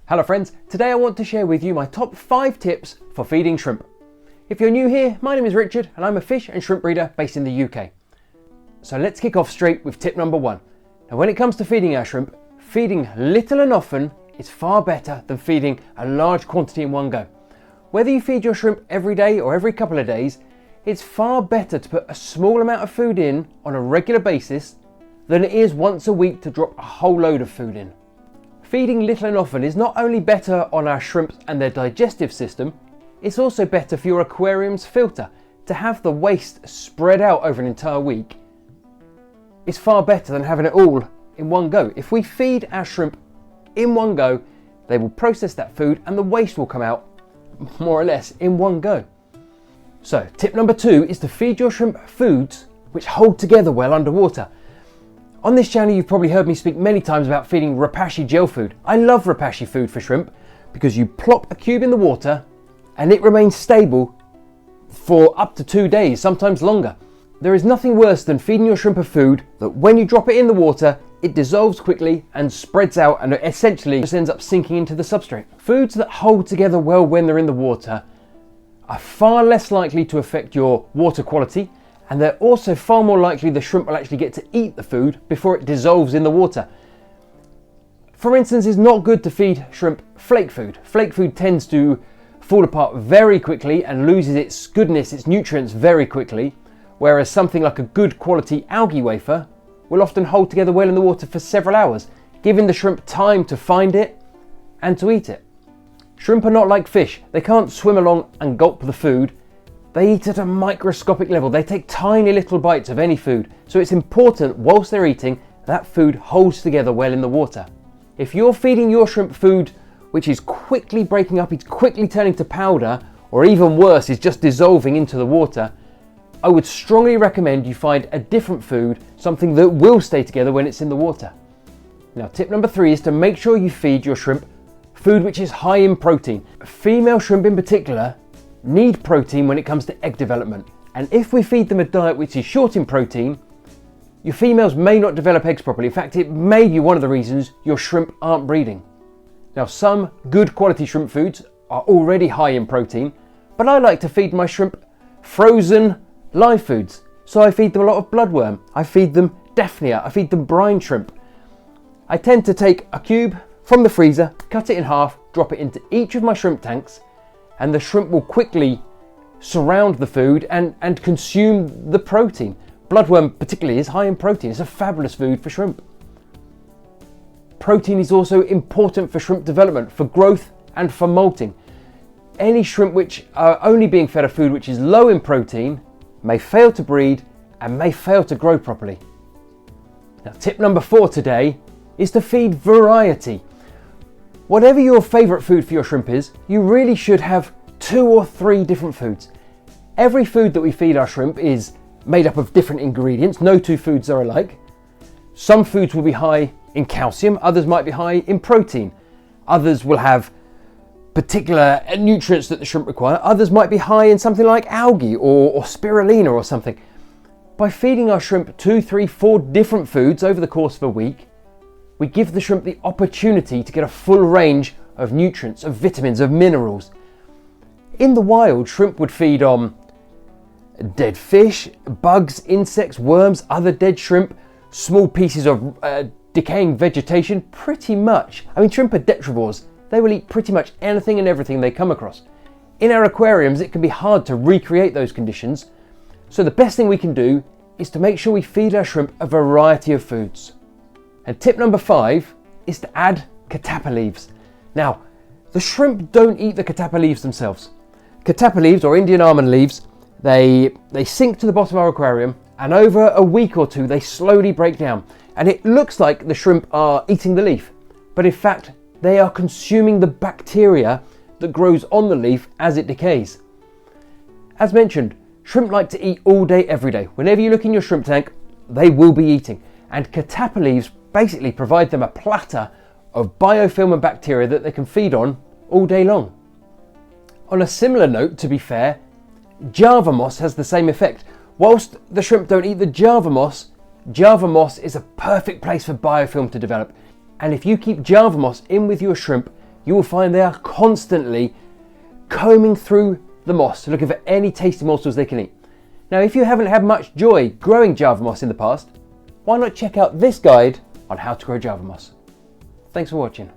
Hello friends, today I want to share with you my top 5 tips for feeding shrimp. If you're new here, my name is Richard and I'm a fish and shrimp breeder based in the UK. So let's kick off straight with tip number 1. Now when it comes to feeding our shrimp, feeding little and often is far better than feeding a large quantity in one go. Whether you feed your shrimp every day or every couple of days, it's far better to put a small amount of food in on a regular basis than it is once a week to drop a whole load of food in. Feeding little and often is not only better on our shrimps and their digestive system, it's also better for your aquarium's filter. To have the waste spread out over an entire week is far better than having it all in one go. If we feed our shrimp in one go, they will process that food and the waste will come out more or less in one go. So tip number 2 is to feed your shrimp foods which hold together well underwater. On this channel you've probably heard me speak many times about feeding Repashy gel food. I love Repashy food for shrimp because you plop a cube in the water and it remains stable for up to 2 days, sometimes longer. There is nothing worse than feeding your shrimp a food that when you drop it in the water, it dissolves quickly and spreads out and essentially just ends up sinking into the substrate. Foods that hold together well when they're in the water are far less likely to affect your water quality, and they're also far more likely the shrimp will actually get to eat the food before it dissolves in the water. For instance, it's not good to feed shrimp flake food. Flake food tends to fall apart very quickly and loses its goodness, its nutrients very quickly, whereas something like a good quality algae wafer will often hold together well in the water for several hours, giving the shrimp time to find it and to eat it. Shrimp are not like fish. They can't swim along and gulp the food. They eat at a microscopic level. They take tiny little bites of any food. So it's important whilst they're eating, that food holds together well in the water. If you're feeding your shrimp food which is quickly breaking up, it's quickly turning to powder, or even worse, is just dissolving into the water, I would strongly recommend you find a different food, something that will stay together when it's in the water. Now tip number 3 is to make sure you feed your shrimp food which is high in protein. Female shrimp in particular need protein when it comes to egg development, and if we feed them a diet which is short in protein, your females may not develop eggs properly. In fact, it may be one of the reasons your shrimp aren't breeding. Now some good quality shrimp foods are already high in protein, but I like to feed my shrimp frozen live foods. So I feed them a lot of bloodworm, I feed them Daphnia, I feed them brine shrimp. I tend to take a cube from the freezer, cut it in half, drop it into each of my shrimp tanks, and the shrimp will quickly surround the food and consume the protein. Bloodworm particularly is high in protein. It's a fabulous food for shrimp. Protein is also important for shrimp development, for growth and for molting. Any shrimp which are only being fed a food which is low in protein may fail to breed and may fail to grow properly. Now tip number 4 today is to feed variety. Whatever your favourite food for your shrimp is, you really should have 2 or 3 different foods. Every food that we feed our shrimp is made up of different ingredients. No 2 foods are alike. Some foods will be high in calcium, others might be high in protein. Others will have particular nutrients that the shrimp require. Others might be high in something like algae or spirulina or something. By feeding our shrimp 2, 3, 4 different foods over the course of a week, we give the shrimp the opportunity to get a full range of nutrients, of vitamins, of minerals. In the wild, shrimp would feed on dead fish, bugs, insects, worms, other dead shrimp, small pieces of decaying vegetation, pretty much. I mean, shrimp are detrivores. They will eat pretty much anything and everything they come across. In our aquariums, it can be hard to recreate those conditions. So the best thing we can do is to make sure we feed our shrimp a variety of foods. And tip number 5 is to add catappa leaves. Now, the shrimp don't eat the catappa leaves themselves. Catappa leaves, or Indian almond leaves, they sink to the bottom of our aquarium, and over a week or 2 they slowly break down. And it looks like the shrimp are eating the leaf, but in fact they are consuming the bacteria that grows on the leaf as it decays. As mentioned, shrimp like to eat all day, every day. Whenever you look in your shrimp tank, they will be eating. And catappa leaves basically provide them a platter of biofilm and bacteria that they can feed on all day long. On a similar note, to be fair, Java moss has the same effect. Whilst the shrimp don't eat the Java moss is a perfect place for biofilm to develop. And if you keep Java moss in with your shrimp, you will find they are constantly combing through the moss, looking for any tasty morsels they can eat. Now, if you haven't had much joy growing Java moss in the past, why not check out this guide on how to grow Java moss? Thanks for watching.